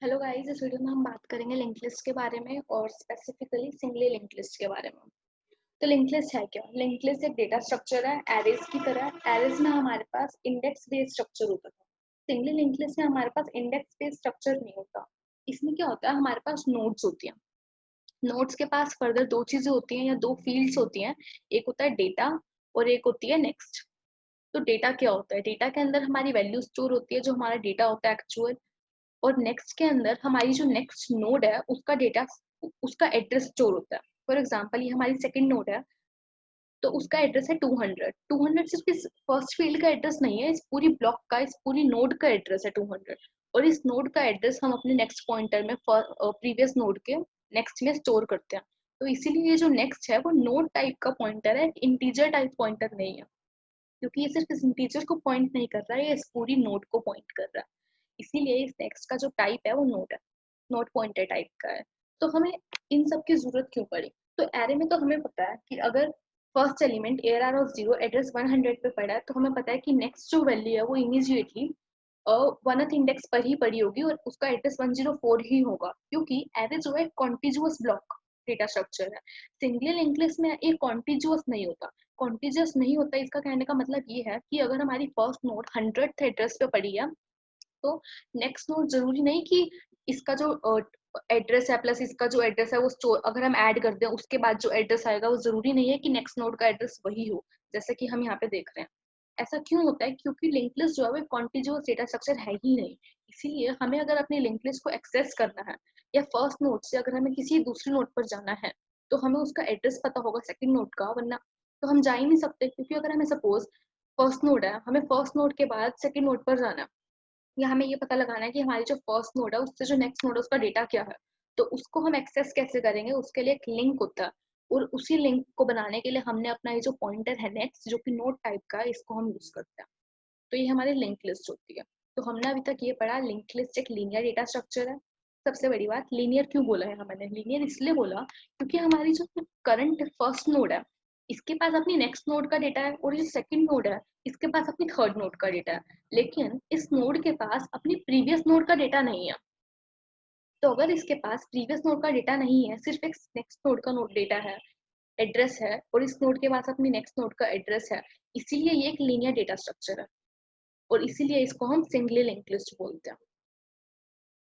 Hello guys, इस video में हम बात करेंगे लिंक लिस्ट के बारे में और स्पेसिफिकली सिंगली लिंक लिस्ट के बारे में। तो लिंक लिस्ट है क्या? लिंक लिस्ट एक डेटा स्ट्रक्चर है एरेज की तरह। एरेज में हमारे पास इंडेक्स बेस्ड स्ट्रक्चर होता था। सिंगली लिंक लिस्ट में हमारे पास इंडेक्स बेस्ड स्ट्रक्चर नहीं होता। इसमें क्या होता है, हमारे पास नोड्स होती हैं। नोड्स के पास फर्दर दो चीजें होती हैं या दो फील्ड्स होती हैं। एक होता है डेटा और एक होती है नेक्स्ट। तो डेटा क्या होता है? डेटा के अंदर हमारी वैल्यू स्टोर होती है, जो हमारा डेटा होता है एक्चुअल। और नेक्स्ट के अंदर हमारी जो नेक्स्ट नोड है उसका डेटा, उसका एड्रेस स्टोर होता है। फॉर एग्जांपल ये हमारी सेकंड नोड है, तो उसका एड्रेस है 200। 200 सिर्फ इस फर्स्ट फील्ड का एड्रेस नहीं है, इस पूरी ब्लॉक का, इस पूरी नोड का एड्रेस है 200। और इस नोड का एड्रेस हम अपने नेक्स्ट पॉइंटर में प्रीवियस नोड के नेक्स्ट में स्टोर करते हैं। तो इसीलिए ये जो नेक्स्ट है वो नोड टाइप का पॉइंटर है, इंटीजर टाइप पॉइंटर नहीं है। क्योंकि ये सिर्फ इस इंटीजर को पॉइंट नहीं कर रहा है, ये इस पूरी नोड को पॉइंट कर रहा है। इसीलिए इस नेक्स्ट का जो टाइप है वो नोड है, नोड पॉइंटर टाइप का है। तो हमें इन सब की जरूरत क्यों पड़ी? तो एरे में तो हमें पता है कि अगर first element ARR of 0 address 100 पे पड़ा है, तो हमें पता है कि नेक्स्ट जो वैल्यू है वो इमीडिएटली वनथ इंडेक्स पर ही पड़ी होगी और उसका एड्रेस 104 ही होगा, क्योंकि एरे जो है कॉन्टिजुअस ब्लॉक डेटा स्ट्रक्चर है। सिंगल लिंक लिस्ट में ये कॉन्टिजुअस नहीं होता। कॉन्टिजियस नहीं होता, इसका कहने का मतलब ये है कि अगर हमारी फर्स्ट नोड 100th एड्रेस पे पड़ी है, तो नेक्स्ट नोड जरूरी नहीं कि इसका जो एड्रेस है प्लस इसका जो एड्रेस है वो स्टोर अगर हम ऐड कर दें उसके बाद जो एड्रेस आएगा वो जरूरी नहीं है कि नेक्स्ट नोड का एड्रेस वही हो, जैसे कि हम यहाँ पे देख रहे हैं। ऐसा क्यों होता है? क्योंकि लिंक लिस्ट जो है वो कॉन्टिन्यूअस डेटा स्ट्रक्चर है ही नहीं। इसीलिए हमें अगर अपनी लिंक लिस्ट को एक्सेस करना है या फर्स्ट नोड से अगर हमें किसी दूसरी नोड पर जाना है, तो हमें उसका एड्रेस पता होगा सेकंड नोड का, वरना तो हम जा ही नहीं सकते। क्योंकि अगर हमें सपोज फर्स्ट नोड है, हमें फर्स्ट नोड के बाद सेकंड नोड पर जाना है, या हमें ये पता लगाना है कि हमारी जो फर्स्ट नोड है उससे जो नेक्स्ट नोड है उसका डेटा क्या है, तो उसको हम एक्सेस कैसे करेंगे? उसके लिए एक लिंक होता है। और उसी लिंक को बनाने के लिए हमने अपना ये जो पॉइंटर है नेक्स्ट, जो कि नोड टाइप का है, इसको हम यूज करते हैं। तो ये हमारी लिंक लिस्ट होती है। तो हमने अभी तक ये पढ़ा, लिंक लिस्ट एक लीनियर डेटा स्ट्रक्चर है। सबसे बड़ी बात, लीनियर क्यों बोला है हमने? लीनियर इसलिए बोला क्योंकि हमारी जो करंट फर्स्ट नोड है इसके पास अपनी नेक्स्ट नोड का डेटा है, और जो सेकंड नोड है इसके पास अपनी थर्ड नोड का डेटा है। लेकिन इस नोड के पास अपनी प्रीवियस नोड का डेटा नहीं है। तो अगर इसके पास प्रीवियस नोड का डेटा नहीं है, सिर्फ एक नेक्स्ट नोड का नोड डेटा है, एड्रेस है, और इस नोड के पास अपनी नेक्स्ट नोड का एड्रेस है, इसीलिए ये एक लीनियर डेटा स्ट्रक्चर है। और इसीलिए इसको हम सिंगली लिंक लिस्ट बोलते हैं।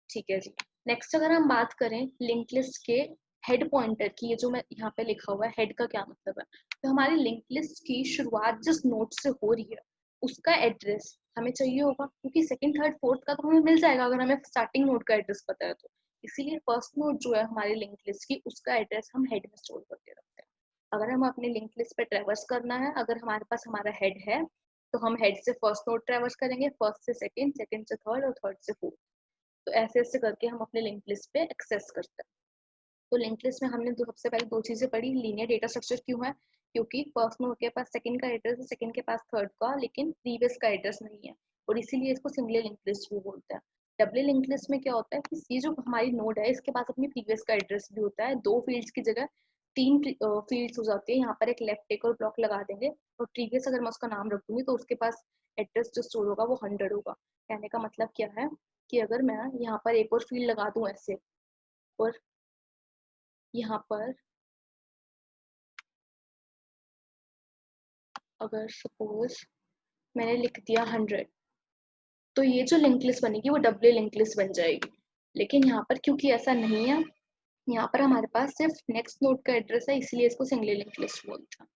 ठीक है जी। नेक्स्ट अगर हम बात करें लिंक लिस्ट के हेड पॉइंटर की, ये जो मैं यहाँ पे लिखा हुआ है हेड का क्या मतलब है, तो हमारी लिंक लिस्ट की शुरुआत जिस नोड से हो रही है उसका एड्रेस हमें चाहिए होगा, क्योंकि सेकंड थर्ड फोर्थ का तो हमें मिल जाएगा अगर हमें स्टार्टिंग नोड का एड्रेस पता है तो। इसीलिए फर्स्ट नोड जो है हमारी लिंक लिस्ट की, उसका एड्रेस हम हेड में स्टोर करके रखते हैं। अगर हम अपने लिंक लिस्ट पे ट्रेवर्स करना है, अगर हमारे पास हमारा हेड है, तो हम हेड से फर्स्ट नोड ट्रेवर्स करेंगे, फर्स्ट से सेकंड, सेकंड से थर्ड और थर्ड से फोर्थ। तो ऐसे ऐसे करके हम अपने लिंक लिस्ट पे एक्सेस करते हैं। तो लिंक लिस्ट में हमने सबसे पहले दो चीजें पढ़ी, लीनियर डेटा स्ट्रक्चर क्यों है, क्योंकि फर्स्ट नोड के पास सेकंड का एड्रेस है, सेकंड के पास थर्ड का, लेकिन प्रीवियस का एड्रेस नहीं है, और इसीलिए इसको सिंगल लिंक लिस्ट भी बोलते हैं। डबल लिंक लिस्ट में क्या होता है कि ये जो हमारी नोड है इसके पास अपनी प्रीवियस का एड्रेस भी होता है, दो फील्ड्स की जगह तीन फील्ड्स हो जाती है। यहाँ पर एक लेफ्ट टिक और ब्लॉक लगा देंगे, और प्रीवियस अगर मैं उसका नाम रख दूंगी तो उसके पास एड्रेस जो स्टोर होगा वो 100 होगा। कहने का मतलब क्या है कि अगर मैं यहाँ पर एक और फील्ड लगा दूं ऐसे, और यहाँ पर अगर सपोज मैंने लिख दिया 100, तो ये जो लिंक लिस्ट बनेगी वो डबल लिंक लिस्ट बन जाएगी। लेकिन यहाँ पर क्योंकि ऐसा नहीं है, यहाँ पर हमारे पास सिर्फ नेक्स्ट नोड का एड्रेस है, इसलिए इसको सिंगल लिंक लिस्ट बोलते हैं।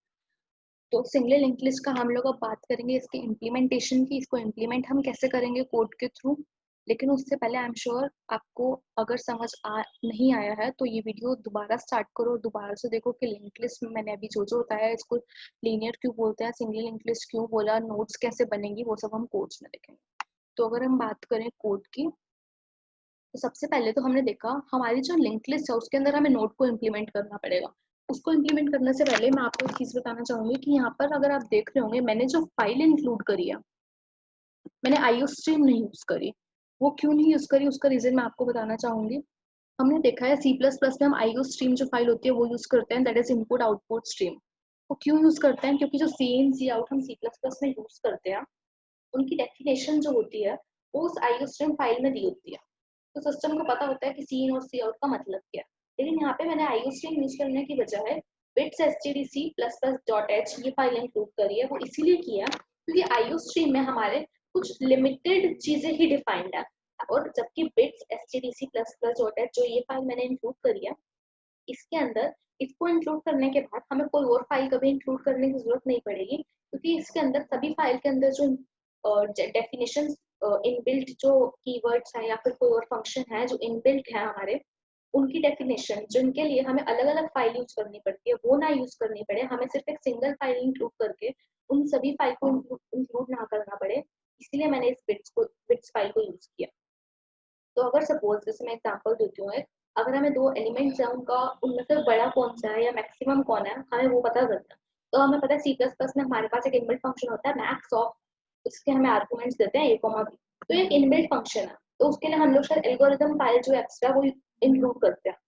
तो सिंगल लिंक लिस्ट का हम लोग अब बात करेंगे इसके इम्प्लीमेंटेशन की, इसको इम्प्लीमेंट हम कैसे करेंगे कोड के थ्रू। लेकिन उससे पहले आई एम श्योर आपको अगर समझ नहीं आया है तो ये वीडियो दोबारा स्टार्ट करो और दोबारा से देखो कि लिंक लिस्ट में मैंने अभी जो जो बताया, इसको लीनियर क्यों बोलते हैं, सिंगल लिंक लिस्ट क्यों बोला, नोड्स कैसे बनेंगी, वो सब हम कोड्स में देखेंगे। तो अगर हम बात करें कोड की, तो सबसे पहले तो हमने देखा हमारी जो लिंक लिस्ट है उसके अंदर हमें नोड को इम्प्लीमेंट करना पड़ेगा। उसको इम्प्लीमेंट करने से पहले मैं आपको एक चीज बताना चाहूंगी कि यहाँ पर अगर आप देख रहे होंगे मैंने जो फाइल इंक्लूड करी है, मैंने आईओ स्ट्रीम नहीं यूज करी। वो क्यों नहीं यूज करी उसका रीजन मैं आपको बताना चाहूंगी। हमने देखा है सी प्लस प्लस में हम आईओ स्ट्रीम जो फाइल होती है वो यूज करते हैं, that is input output stream. वो क्यों यूज करते हैं? क्योंकि जो सी इन सी आउट हम सी प्लस प्लस में यूज करते हैं, उनकी डेफिनेशन जो होती है वो उस आईओ स्ट्रीम फाइल में दी होती है। तो सिस्टम को पता होता है कि सी इन और सी आउट का मतलब क्या है। लेकिन यहाँ पे मैंने आईओस्ट्रीम यूज करने की बजाय bits stdc plus plus dot H ये फाइल इंक्लूड करी है। वो इसीलिए किया क्योंकि आईओस्ट्रीम में हमारे कुछ लिमिटेड चीजें ही डिफाइंड है, और जबकि bits stdc plus plus dot H जो ये फाइल मैंने इंक्लूड करी है, इसके अंदर इसको इंक्लूड करने के बाद हमें कोई और फाइल कभी इंक्लूड करने की जरूरत नहीं पड़ेगी, क्योंकि इसके अंदर सभी फाइल के अंदर जो डेफिनेशन इनबिल्ट जो कीवर्ड्स है या फिर कोई और फंक्शन है जो इनबिल्ट है हमारे, उनकी डेफिनेशन जिनके लिए हमें अलग अलग फाइल यूज करनी पड़ती है वो ना यूज करनी पड़े, हमें सिर्फ एक सिंगल फाइल इंक्लूड करके उन सभी फाइल को इंक्लूड ना करना पड़े, इसलिए मैंने इस बिट्स फाइल को यूज किया। तो अगर सपोज जैसे मैं एग्जांपल देती हूँ, अगर हमें दो एलिमेंट्स है उनका, उनमें से बड़ा कौन सा है या मैक्सिमम कौन है हमें वो पता करना है। तो हमें पता है सी प्लस प्लस में हमारे पास एक इनबिल्ट फंक्शन होता है मैक्स ऑफ, उसके हमें आर्गुमेंट्स देते हैं ए कॉमा बी, तो एक इनबिल्ट फंक्शन है, तो उसके लिए हम लोग शायद एल्गोरिथम फाइल जो एक्स्ट्रा वो इंक्लूड करते हैं।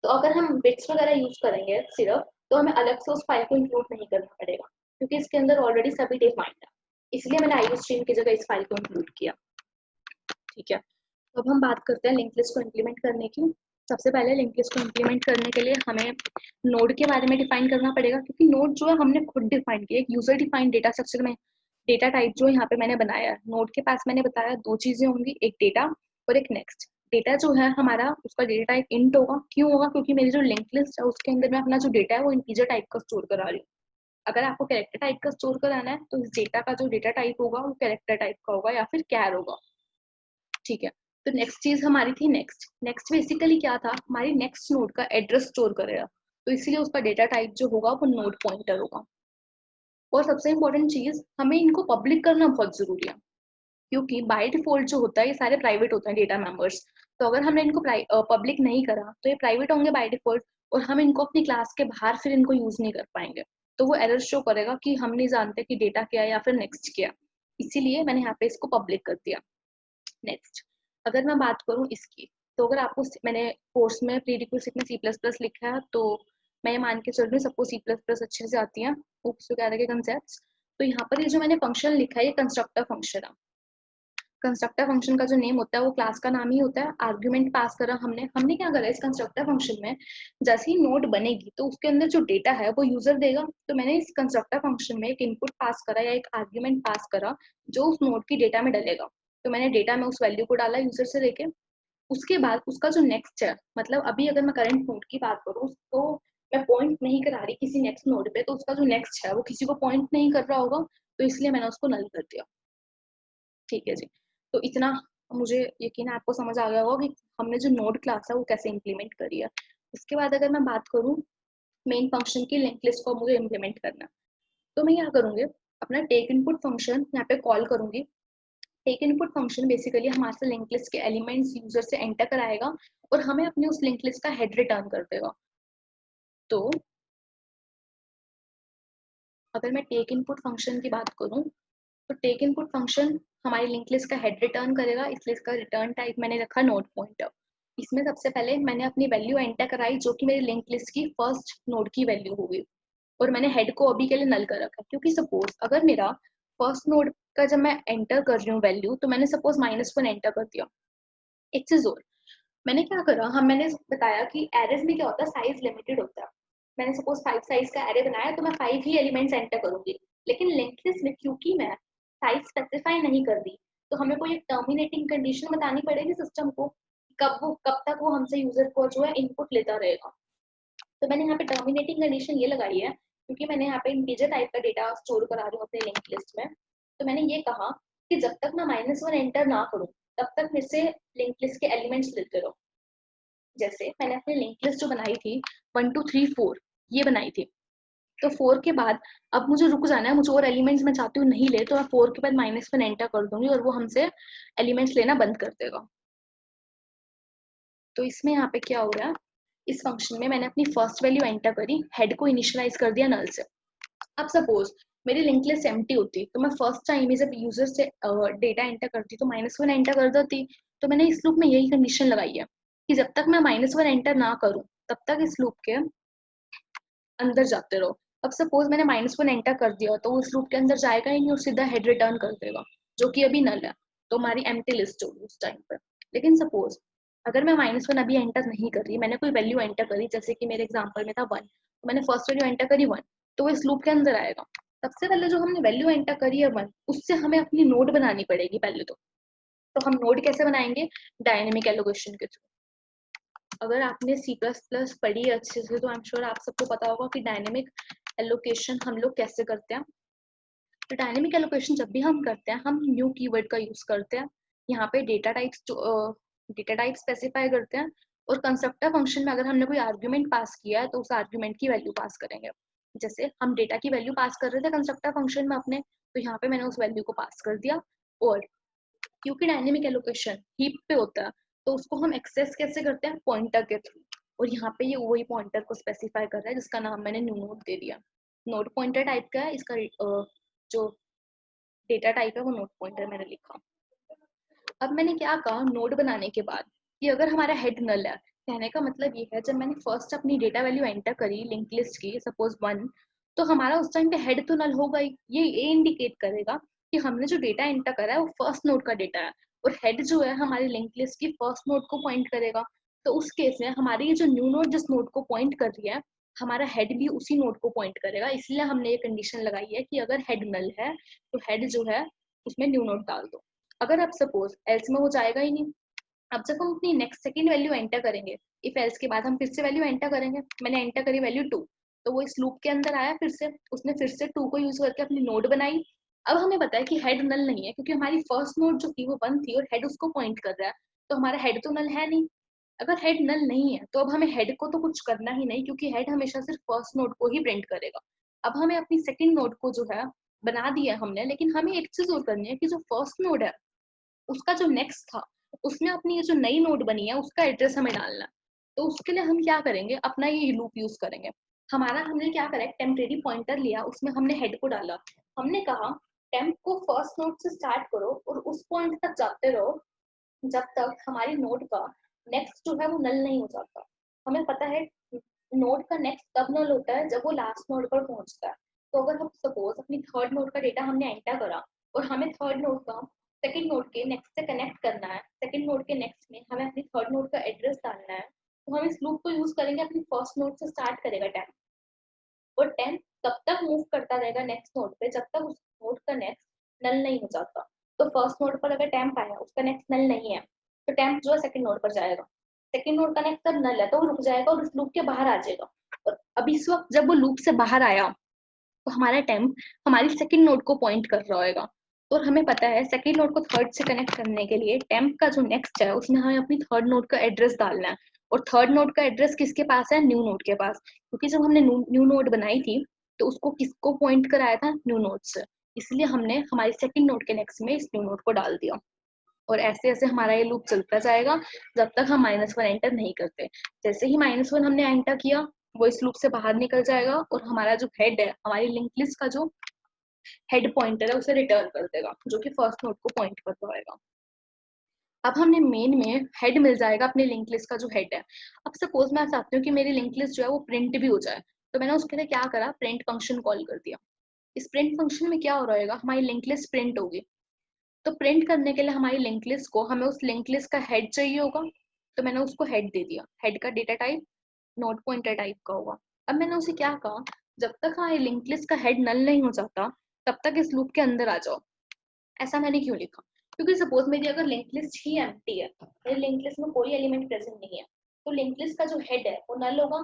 तो अगर हम बिट्स वगैरह यूज करेंगे सिर्फ, तो हमें अलग से उस फाइल को इंक्लूड नहीं करना पड़ेगा, क्योंकि इसके अंदर ऑलरेडी सभी डिफाइंड है, इसलिए मैंने आईओ स्ट्रीम की जगह इस फाइल को इंक्लूड किया। ठीक है, तो अब हम बात करते हैं लिंक लिस्ट को इम्प्लीमेंट करने की। सबसे पहले लिंक लिस्ट को इम्प्लीमेंट करने के लिए हमें नोड के बारे में डिफाइन करना पड़ेगा, क्योंकि नोड जो है हमने खुद डिफाइन किया, एक यूजर डिफाइंड डेटा स्ट्रक्चर में डेटा टाइप जो यहाँ पे मैंने बनाया है। नोड के पास मैंने बताया दो चीजें होंगी, एक डेटा और एक नेक्स्ट। डेटा जो है हमारा उसका डेटा टाइप इंट होगा, क्यों होगा, क्योंकि मेरी जो लिंक लिस्ट है उसके अंदर मैं अपना जो डेटा है वो इंटीजर टाइप का स्टोर करा रही हूँ। अगर आपको कैरेक्टर टाइप का स्टोर कराना है तो इस डेटा का जो डेटा टाइप होगा वो कैरेक्टर टाइप का होगा या फिर कैर होगा। ठीक है, तो नेक्स्ट चीज हमारी थी नेक्स्ट। नेक्स्ट बेसिकली क्या था, हमारी नेक्स्ट नोड का एड्रेस स्टोर करेगा, तो इसीलिए उसका डेटा टाइप जो होगा वो नोड पॉइंटर होगा। और सबसे इंपॉर्टेंट चीज, हमें इनको पब्लिक करना बहुत जरूरी है, क्योंकि बाय डिफॉल्ट जो होता है ये सारे प्राइवेट होते हैं डेटा मेंबर्स। तो अगर हमने इनको पब्लिक नहीं करा तो ये प्राइवेट होंगे बाय डिफॉल्ट, और हम इनको अपनी क्लास के बाहर फिर इनको यूज नहीं कर पाएंगे, तो वो एरर शो करेगा कि हम नहीं जानते कि डेटा क्या है या फिर नेक्स्ट क्या। इसीलिए मैंने यहाँ पे इसको पब्लिक कर दिया। नेक्स्ट, अगर मैं बात करूं इसकी, तो अगर आपको मैंने कोर्स में प्री रिक्विजिट में सी प्लस प्लस लिखा है, तो मैं ये मान के चल रही हूँ सबको सी प्लस प्लस अच्छे से आती है, उस वगैरह के कंसेप्ट। तो यहाँ पर ये जो मैंने फंक्शन लिखा है ये कंस्ट्रक्टर फंक्शन है। कंस्ट्रक्टर फंक्शन का जो नेम होता है वो क्लास का नाम ही होता है। आर्ग्यूमेंट पास करा हमने हमने क्या करा इस कंस्ट्रक्टर फंक्शन में, जैसे ही नोड बनेगी तो उसके अंदर जो डेटा है वो यूजर देगा, तो मैंने इस कंस्ट्रक्टर फंक्शन में एक इनपुट पास करा या एक आर्ग्यूमेंट पास करा जो उस नोड की डेटा में डलेगा। तो मैंने डेटा में उस वैल्यू को डाला यूजर से लेके। उसके बाद उसका जो नेक्स्ट है, मतलब अभी अगर मैं करंट नोड की बात करूँ तो मैं पॉइंट नहीं करा रही किसी नेक्स्ट नोड पे, तो उसका जो नेक्स्ट है वो किसी को पॉइंट नहीं कर रहा होगा, तो इसलिए मैंने उसको नल कर दिया। ठीक है जी, तो इतना मुझे यकीन है आपको समझ आ गया होगा कि हमने जो नोड क्लास है वो कैसे इम्प्लीमेंट करी है। उसके बाद अगर मैं बात करूँ मेन फंक्शन की लिंक लिस्ट को मुझे इम्प्लीमेंट करना, तो मैं क्या करूँगी, अपना टेक इनपुट फंक्शन यहाँ पे कॉल करूंगी। टेक इनपुट फंक्शन बेसिकली हमारे से लिंक लिस्ट के एलिमेंट्स यूजर से एंटर कराएगा और हमें अपने उस लिंक लिस्ट का हेड रिटर्न कर देगा। तो अगर मैं टेक इनपुट फंक्शन की बात करूँ, तो टेक इनपुट फंक्शन हमारी लिंक लिस्ट का हेड रिटर्न करेगा, इसलिए इसका रिटर्न टाइप मैंने रखा नोड पॉइंटर। इसमें सबसे पहले मैंने अपनी वैल्यू एंटर कराई जो कि मेरी लिंक लिस्ट की फर्स्ट नोड की वैल्यू होगी, और मैंने हेड को अभी के लिए नल कर रखा, क्योंकि सपोज अगर मेरा फर्स्ट नोड का जब मैं एंटर कर रही हूँ वैल्यू, तो मैंने सपोज -1 एंटर कर दिया। एक चीज और मैंने क्या करा, मैंने बताया कि एरेज में क्या होता है, साइज लिमिटेड होता है। मैंने सपोज 5 साइज का एरे बनाया तो मैं 5 ही एलिमेंट्स एंटर करूंगी, लेकिन लिंक लिस्ट में क्योंकि मैं साइज स्पेसिफाई नहीं कर दी, तो हमें कोई एक टर्मिनेटिंग कंडीशन बतानी पड़ेगी सिस्टम को, कब तक वो हमसे यूजर को जो है इनपुट लेता रहेगा। तो मैंने यहाँ पे टर्मिनेटिंग कंडीशन ये लगाई है, क्योंकि मैंने यहाँ पे इंटीजर टाइप का डेटा स्टोर करा रही हूँ अपने लिंक लिस्ट में। तो मैंने ये कहा कि जब तक मैं -1 एंटर ना करूँ तब तक मेरे से लिंक लिस्ट के एलिमेंट्स लेते रहो। जैसे मैंने अपनी लिंक लिस्ट जो बनाई थी 1 2 3 4 ये बनाई थी, तो 4 के बाद अब मुझे रुक जाना है, मुझे और एलिमेंट्स मैं चाहती हूँ नहीं ले, तो मैं 4 के बाद -1 एंटर कर दूंगी और वो हमसे एलिमेंट्स लेना बंद कर देगा। तो इसमें यहाँ पे क्या हो रहा है, इस फंक्शन में मैंने अपनी फर्स्ट वैल्यू एंटर करी, हेड को इनिशियलाइज कर दिया नल से। अब सपोज मेरी लिंक लिस्ट एम्प्टी होती तो मैं फर्स्ट टाइम जब यूजर से डेटा एंटर करती तो -1 एंटर कर देती। तो मैंने इस लूप में यही कंडीशन लगाई है कि जब तक मैं -1 एंटर ना करूं तब तक इस लूप के अंदर जाते रहो। अब सपोज मैंने -1 एंटर कर दिया तो उस लूप के अंदर जाएगा ही नहीं और सीधा हेड रिटर्न कर देगा, जो कि अभी नल है, तो हमारी एम्प्टी लिस्ट होगी उस टाइम पर। लेकिन सपोज अगर मैं -1 अभी एंटर नहीं कर रही, मैंने कोई वैल्यू एंटर करी, जैसे कि मेरे एग्जांपल में था 1, तो मैंने फर्स्ट वैल्यू एंटर करी 1, तो वो इस लूप के अंदर आएगा। सबसे पहले जो हमने वैल्यू एंटर करी है 1, उससे हमें अपनी नोड बनानी पड़ेगी पहले तो हम नोड कैसे बनाएंगे? डायनेमिक एलोकेशन के थ्रू। अगर आपने C++ पढ़ी है अच्छे से तो आई एम श्योर आप सबको पता होगा कि डायनेमिक एलोकेशन हम लोग कैसे करते हैं। तो डायनेमिक एलोकेशन जब भी हम करते हैं, हम न्यू कीवर्ड का यूज करते हैं। यहाँ पे डेटा टाइप स्पेसिफाई करते हैं, और कंस्ट्रक्टर फंक्शन में अगर हमने कोई आर्ग्यूमेंट पास किया है तो उस आर्ग्यूमेंट की वैल्यू पास करेंगे। जैसे हम डेटा की वैल्यू पास कर रहे थे कंस्ट्रक्टर फंक्शन में अपने, तो यहाँ पे मैंने उस वैल्यू को पास कर दिया। और क्योंकि डायनेमिक एलोकेशन हीप पे होता है, तो उसको हम एक्सेस कैसे करते हैं? पॉइंटर के थ्रू। और यहाँ पे ये वही पॉइंटर को स्पेसिफाई कर रहा है जिसका नाम मैंने न्यू नोड दे दिया। नोड पॉइंटर टाइप का है, इसका जो डेटा टाइप है वो नोड पॉइंटर मैंने लिखा। अब मैंने क्या कहा नोड बनाने के बाद कि अगर हमारा हेड नल है, कहने का मतलब ये है जब मैंने फर्स्ट अपनी डेटा वैल्यू एंटर करी लिंक लिस्ट की सपोज 1, तो हमारा उस टाइम पे हेड तो नल होगा ही। ये इंडिकेट करेगा कि हमने जो डेटा एंटर करा है वो फर्स्ट नोड का डेटा है, और हेड जो है हमारी लिंक लिस्ट की फर्स्ट नोड को पॉइंट करेगा। तो उस केस में हमारी ये जो न्यू नोड जिस नोड को पॉइंट कर रही है, हमारा हेड भी उसी नोड को पॉइंट करेगा। इसलिए हमने ये कंडीशन लगाई है कि अगर हेड नल है तो हेड जो है उसमें न्यू नोड डाल दो। अगर आप सपोज एल्स में वो जाएगा ही नहीं, अब जब हम अपनी नेक्स्ट सेकंड वैल्यू एंटर करेंगे, इफ एल्स के बाद हम फिर से वैल्यू एंटर करेंगे, मैंने एंटर करी वैल्यू 2, तो वो इस लूप के अंदर आया, फिर से उसने फिर से 2 को यूज करके अपनी नोड बनाई। अब हमें पता है कि हेड नल नहीं है क्योंकि हमारी फर्स्ट नोड जो थी वो 1 थी और हेड उसको पॉइंट कर रहा है, तो हमारा हेड तो नल है नहीं। अगर हेड नल नहीं है तो अब हमें हेड को तो कुछ करना ही नहीं, क्योंकि हेड हमेशा सिर्फ फर्स्ट नोड को ही प्रिंट करेगा। अब हमें अपनी सेकंड नोड को जो है बना दिया हमने, लेकिन हमें एक चीज और करनी है कि जो फर्स्ट नोड है उसका जो नेक्स्ट था, उसमें अपनी ये जो नई नोड बनी है उसका एड्रेस हमें डालना है। तो उसके लिए हम क्या करेंगे? अपना ये लूप यूज करेंगे। हमारा हमने क्या करा, टेम्परेरी पॉइंटर लिया, उसमें हमने हेड को डाला। हमने कहा टेम्प को फर्स्ट नोड से स्टार्ट करो और उस पॉइंट तक जाते रहो जब तक हमारी नोड का नेक्स्ट जो है वो नल नहीं हो जाता। हमें पता है नोड का नेक्स्ट तब नल होता है जब वो लास्ट नोड पर पहुंचता है। तो अगर हम सपोज अपनी थर्ड नोड का डेटा हमने एंटर करा और हमें थर्ड नोड का सेकंड नोड के नेक्स्ट से कनेक्ट करना है, सेकंड नोड के नेक्स्ट में हमें अपनी थर्ड नोड का एड्रेस डालना है, तो हम इस लूप को यूज करेंगे। अपनी फर्स्ट नोड से स्टार्ट करेगा 10, और 10 तब तक मूव करता रहेगा नेक्स्ट नोड पे जब तक उस नोड का नेक्स्ट नल नहीं हो जाता। तो फर्स्ट नोड पर अगर टेम्प आया, उसका नेक्स्ट नल नहीं है, तो टेम्प जो है सेकंड नोड पर जाएगा। सेकंड नोड का नेक्स्ट तब नल है तो वो रुक जाएगा और उस लूप के बाहर आ जाएगा। और अब इस वक्त जब वो लूप से बाहर आया तो हमारा टेम्प हमारी सेकंड नोड को पॉइंट कर रहा होगा। और हमें पता है सेकंड नोड को थर्ड से कनेक्ट करने के लिए टेम्प का जो नेक्स्ट है उसमें हमें अपनी थर्ड नोड का एड्रेस डालना है। और थर्ड नोड का एड्रेस किसके पास है? न्यू नोड के पास, क्योंकि जब हमने न्यू नोड बनाई थी तो उसको किसको पॉइंट कराया था? न्यू नोड से। इसलिए हमने हमारी सेकंड नोड के नेक्स्ट में इस न्यू नोड को डाल दिया। और ऐसे ऐसे हमारा ये लूप चलता जाएगा जब तक हम -1 एंटर नहीं करते। जैसे ही -1 हमने एंटर किया, वो इस लूप से बाहर निकल जाएगा और हमारा जो हेड है, हमारी लिंक लिस्ट का जो हेड पॉइंटर है उसे रिटर्न कर देगा, जो कि फर्स्ट नोड को पॉइंट कर पाएगा। अब हमने मेन में हेड मिल जाएगा अपने लिंक लिस्ट का जो हेड है। अब सपोज मैं चाहती हूँ कि मेरी लिंक लिस्ट जो है वो प्रिंट भी हो जाए, तो मैंने उसके लिए क्या करा, प्रिंट फंक्शन कॉल कर दिया। इस प्रिंट फंक्शन में क्या हो रहेगा, हमारी लिंक लिस्ट प्रिंट होगी। तो प्रिंट करने के लिए हमारी लिंक लिस्ट को हमें उस लिंक लिस्ट का हेड चाहिए होगा, तो मैंने उसको हेड दे दिया। हेड का data type note pointer type का होगा। अब मैंने उसे क्या कहा, जब तक हमारी लिंक लिस्ट का हेड नल नहीं हो जाता तब तक इस लूप के अंदर आ जाओ। ऐसा मैंने क्यों लिखा? क्योंकि सपोज मेरी अगर लिंक लिस्ट ही एम्प्टी है, मेरी लिंक लिस्ट में कोई एलिमेंट प्रेजेंट नहीं है, तो लिंक लिस्ट का जो हेड है वो नल होगा,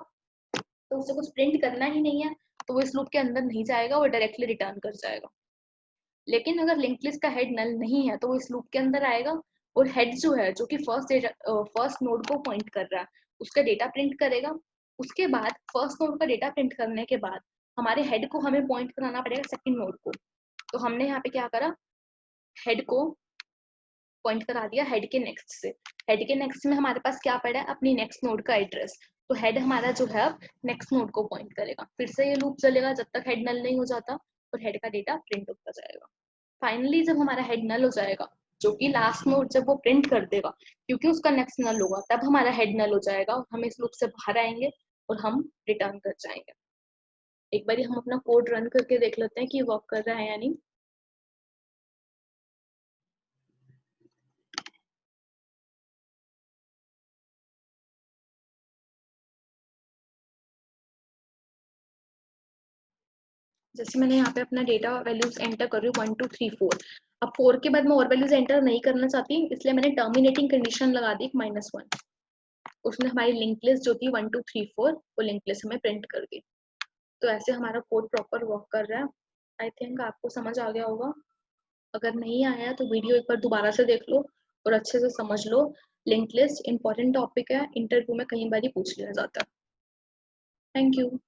तो उसे कुछ प्रिंट करना ही नहीं है, तो वो इस लूप के अंदर नहीं जाएगा, वो डायरेक्टली रिटर्न कर जाएगा। लेकिन अगर लिंक लिस्ट का हेड नल नहीं है तो वो इस लूप के अंदर आएगा, और हेड जो है जो कि फर्स्ट नोड को पॉइंट कर रहा है उसका डेटा प्रिंट करेगा। उसके बाद फर्स्ट नोड का डेटा प्रिंट करने के बाद हमारे हेड को हमें पॉइंट कराना पड़ेगा सेकंड नोड को। तो हमने यहाँ पे क्या करा, हेड को पॉइंट करा दिया हेड के नेक्स्ट से। हेड के नेक्स्ट में हमारे पास क्या पड़ा है, अपनी नेक्स्ट नोड का एड्रेस। तो हेड हमारा जो है नेक्स्ट नोड को पॉइंट करेगा। फिर से ये लूप चलेगा जब तक हेड नल नहीं हो जाता और हेड का डेटा प्रिंट होता जाएगा। फाइनली जब हमारा हेड नल हो जाएगा, जो कि लास्ट नोड जब वो प्रिंट कर देगा क्योंकि उसका नेक्स्ट नल होगा, तब हमारा हेड नल हो जाएगा और हम इस लूप से बाहर आएंगे और हम रिटर्न कर जाएंगे। एक बार हम अपना कोड रन करके देख लेते हैं कि वर्क कर रहा है या नहीं। जैसे मैंने यहाँ पे अपना डेटा वैल्यूज एंटर कर रही हूँ 1 2 3 4। अब 4 के बाद मैं और वैल्यूज एंटर नहीं करना चाहती, इसलिए मैंने टर्मिनेटिंग कंडीशन लगा दी -1। उसने हमारी लिंक लिस्ट जो थी 1 2 3 4 वो लिंक लिस्ट हमें प्रिंट कर दी। तो ऐसे हमारा कोड प्रॉपर वर्क कर रहा है। आई थिंक आपको समझ आ गया होगा। अगर नहीं आया तो वीडियो एक बार दोबारा से देख लो और अच्छे से समझ लो। लिंक लिस्ट इंपॉर्टेंट टॉपिक है, इंटरव्यू में कई बार पूछ लिया जाता है। Thank you.